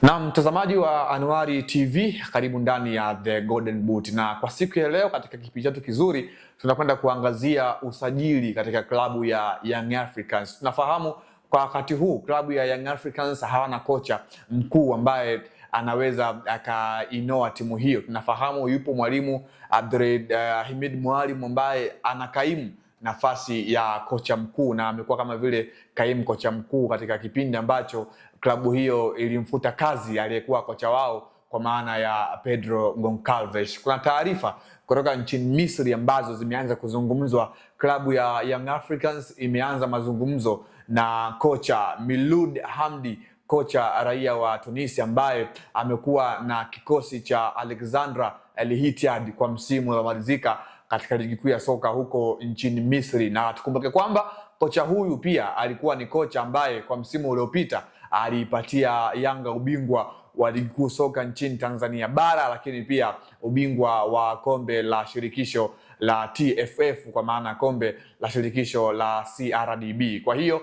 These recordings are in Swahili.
Na mtazamaji wa Anuari TV, karibu ndani ya The Golden Boot, na kwa siku ya leo katika kipindi chetu kizuri tunakwenda kuangazia usajili katika klabu ya Young Africans. Tunafahamu kwa wakati huu klabu ya Young Africans hawana kocha mkuu ambaye anaweza akainoa timu hiyo. Tunafahamu yupo mwalimu Abdulhamid Mwalimu ambaye anakaimu nafasi ya kocha mkuu na amekuwa kama vile kaimu kocha mkuu katika kipindi ambacho klabu hiyo ilimfuta kazi aliyekuwa kocha wao kwa maana ya Pedro Goncalves. Kuna taarifa kutoka nchini Misri ambazo zimeanza kuzungumzwa. Klabu ya Young Africans imeanza mazungumzo na kocha Miloud Hamdi, kocha raia wa Tunisia ambaye amekuwa na kikosi cha Alexandria El Ittihad kwa msimu uliomalizika katika ligi kuu ya soka huko nchini Misri. Na tukumbuke kwamba kocha huyu pia alikuwa ni kocha ambaye kwa msimu uliopita aliipatia Yanga ubingwa wa ligi kuu soka nchini Tanzania bara, lakini pia ubingwa wa kombe la shirikisho la TFF kwa maana kombe la shirikisho la CRDB. Kwa hiyo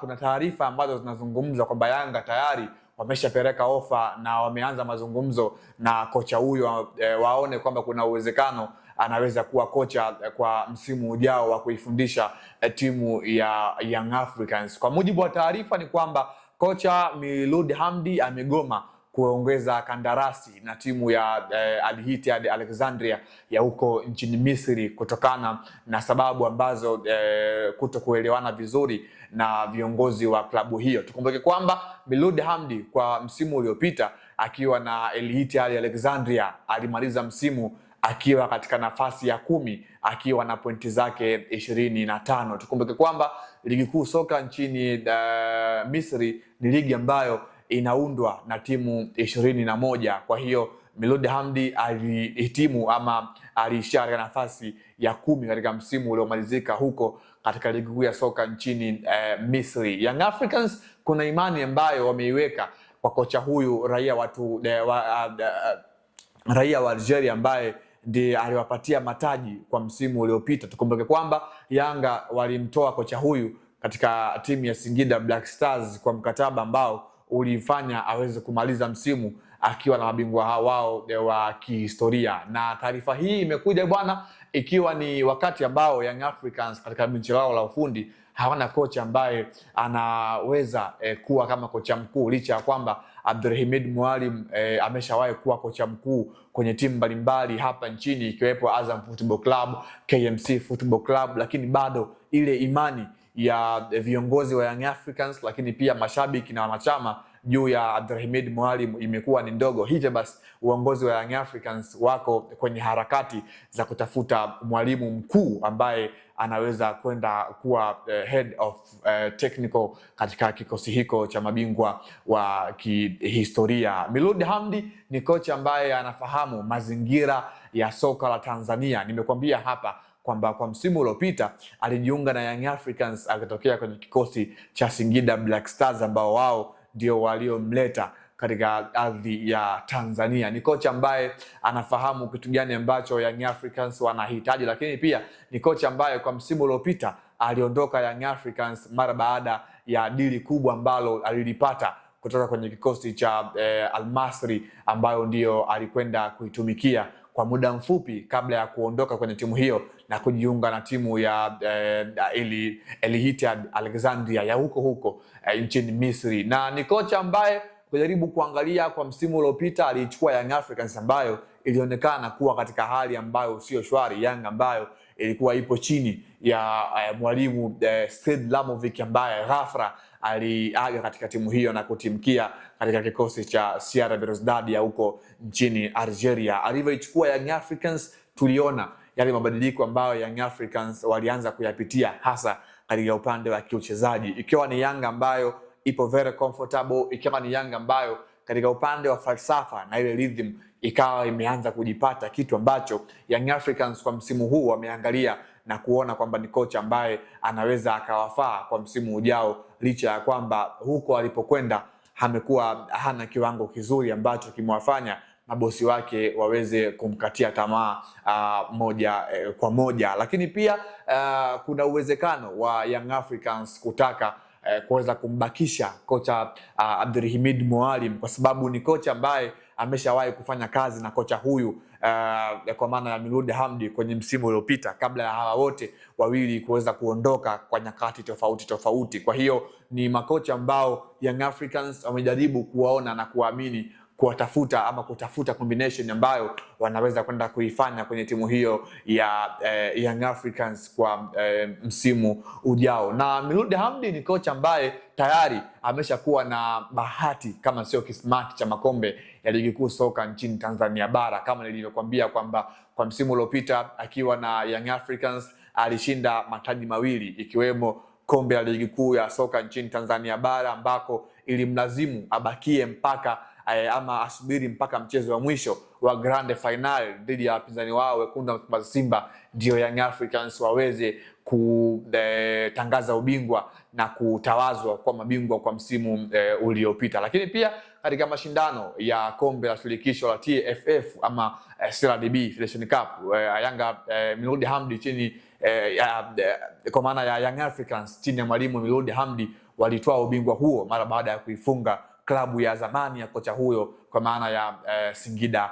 kuna taarifa ambazo zinazungumza kwamba Yanga tayari wameshapeleka ofa na wameanza mazungumzo na kocha huyo, waone kwamba kuna uwezekano anaweza kuwa kocha kwa msimu ujao wa kuifundisha timu ya Young Africans. Kwa mujibu wa taarifa ni kwamba kocha Miloud Hamdi amegoma kuongeza kandarasi na timu ya Al Ittihad Alexandria ya huko nchini Misri kutokana na sababu ambazo kutokuelewana vizuri na viongozi wa klabu hiyo. Tukumbuke kwamba Miloud Hamdi kwa msimu uliopita akiwa na Al Ittihad Alexandria alimaliza msimu akiwa katika nafasi ya 10 akiwa na pointi zake 25. Tukumbuke kwamba ligi kuu soka nchini Misri ni ligi ambayo inaundwa na timu 21. Kwa hiyo Miloud Hamdi alihitimu ama aliishia katika nafasi ya 10 katika msimu uliomalizika huko katika ligi kuu ya soka nchini Misri. Young Africans kuna imani ambayo wameiweka kwa kocha huyu raia wa Algeria ambaye ndiye aliwapatia mataji kwa msimu uliopita. Tukumbuke kwamba Yanga walimtoa kocha huyu katika timu ya Singida Black Stars kwa mkataba ambao ulifanya aweze kumaliza msimu akiwa na mabingwa wao wa kihistoria. Na taarifa hii imekuja bwana ikiwa ni wakati ambao Young Africans katika benchi lao la ufundi hawana kocha ambaye anaweza kuwa kama kocha mkuu, licha ya kwamba Abdulhamid Mwalimu ameshawahi kuwa kocha mkuu kwenye timu mbalimbali hapa nchini ikiwepo Azam Football Club, KMC Football Club, lakini bado ile imani ya viongozi wa Young Africans lakini pia mashabiki na wanachama juu ya Abdulhamid Mwalimu imekuwa ni ndogo. Hivyo basi uongozi wa Young Africans wako kwenye harakati za kutafuta mwalimu mkuu ambaye anaweza kwenda kuwa head of technical katika kikosi hiko cha mabingwa wa kihistoria. Miloud Hamdi ni kocha ambaye anafahamu mazingira ya soka la Tanzania. Nimekuambia hapa kwamba kwa msimu uliopita alijiunga na Young Africans akitokea kwenye kikosi cha Singida Black Stars ambao wao ndio waliomleta katika ardhi ya Tanzania. Ni kocha ambaye anafahamu kitu gani ambacho Young Africans wanahitaji, lakini pia ni kocha ambaye kwa msimu uliopita aliondoka Young Africans mara baada ya dili kubwa ambalo alilipata kutoka kwenye kikosi cha Al Masry ambayo ndio alikwenda kuitumikia kwa muda mfupi kabla ya kuondoka kwenye timu hiyo na kujiunga na timu ya El Ittihad Alexandria ya huko nchini Misri. Na ni kocha ambaye kujaribu kuangalia kwa msimu uliopita alichukua Young Africans ambayo ilionekana kuwa katika hali ambayo sio shwari, Yanga ambayo ilikuwa ipo chini ya mwalimu Sead Lamovic ambaye ghafla aliaga katika timu hiyo na kutimkia katika kikosi cha CR Belouizdad ya huko nchini Algeria. Alivyoichukua Young Africans tuliona yale mabadiliko ambayo Young Africans walianza kuyapitia hasa katika upande wa kiuchezaji, ikiwa ni Yanga ambayo ipo very comfortable, ikiwa ni Yanga ambayo katika upande wa falsafa na ile rhythm ikawa imeanza kujipata, kitu ambacho Young Africans kwa msimu huu wameangalia na kuona kwamba ni kocha ambaye anaweza akawafaa kwa msimu ujao, licha ya kwamba huko alipokwenda amekuwa hana kiwango kizuri ambacho kimewafanya mabosi wake waweze kumkatia tamaa moja kwa moja. Lakini pia kuna uwezekano wa Young Africans kutaka kuweza kumbakisha kocha Abdulhamid Mwalim, kwa sababu ni kocha ambaye ameshawahi kufanya kazi na kocha huyu kwa maana ya Miloud Hamdi kwenye msimu uliopita, kabla ya hawa wote wawili kuweza kuondoka kwa nyakati tofauti tofauti. Kwa hiyo ni makocha ambao Young Africans wamejaribu kuwaona na kuamini, kuwatafuta ama kutafuta combination ambayo wanaweza kwenda kuifanya kwenye timu hiyo ya Young Africans kwa msimu ujao. Na Miloud Hamdi ni kocha ambaye tayari ameshakuwa na bahati kama sio kismati cha makombe ya ligi kuu soka nchini Tanzania bara, kama nilivyokuambia kwamba kwa msimu uliopita akiwa na Young Africans alishinda mataji mawili, ikiwemo kombe la ligi kuu ya soka nchini Tanzania bara ambako ilimlazimu abakie mpaka ama asubiri mpaka mchezo wa mwisho wa grande final dhidi ya wapinzani wao wekundu wa Msimbazi Simba, ndio Young Africans waweze kutangaza ubingwa na kutawazwa kwa mabingwa kwa msimu uliopita. Lakini pia katika mashindano ya kombe la shirikisho la TFF ama CRDB Federation Cup, Yanga Miloud Hamdi chini kwa maana ya Young Africans chini ya mwalimu Miloud Hamdi walitoa ubingwa huo mara baada ya kuifunga klabu ya zamani ya kocha huyo kwa maana ya Singida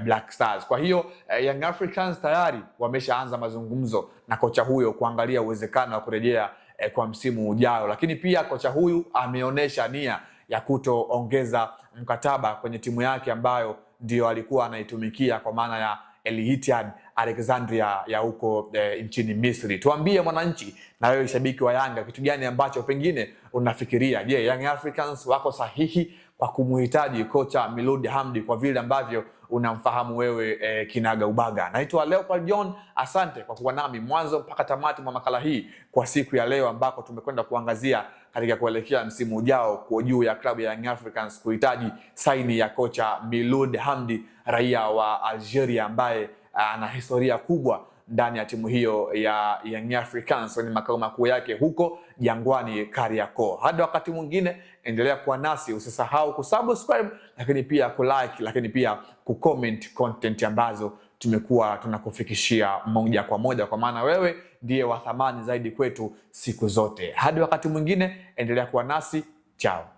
Black Stars. Kwa hiyo Young Africans tayari wameshaanza mazungumzo na kocha huyo kuangalia uwezekano wa kurejea kwa msimu ujao, lakini pia kocha huyu ameonyesha nia ya kutoongeza mkataba kwenye timu yake ambayo ndio alikuwa anaitumikia kwa maana ya Al Ittihad Alexandria ya huko nchini Misri. Tuambie mwananchi, na wewe shabiki wa Yanga, kitu gani ambacho pengine unafikiria? Je, Young Africans wako sahihi kwa kumuhitaji kocha Miloud Hamdi kwa vile ambavyo unamfahamu wewe kinaga ubaga? Naitwa Leopold John, asante kwa kuwa nami mwanzo mpaka tamati mwa makala hii kwa siku ya leo, ambako tumekwenda kuangazia katika kuelekea msimu ujao kwa juu ya klabu ya Young Africans kuhitaji saini ya kocha Miloud Hamdi, raia wa Algeria ambaye ana historia kubwa ndani ya timu hiyo ya Young Africans kwenye makao makuu yake huko Jangwani Kariakoo. Hadi wakati mwingine, endelea kuwa nasi, usisahau kusubscribe, lakini pia kulike, lakini pia kucomment content ambazo tumekuwa tunakufikishia moja kwa moja, kwa maana wewe ndiye wa thamani zaidi kwetu siku zote. Hadi wakati mwingine, endelea kuwa nasi, chao.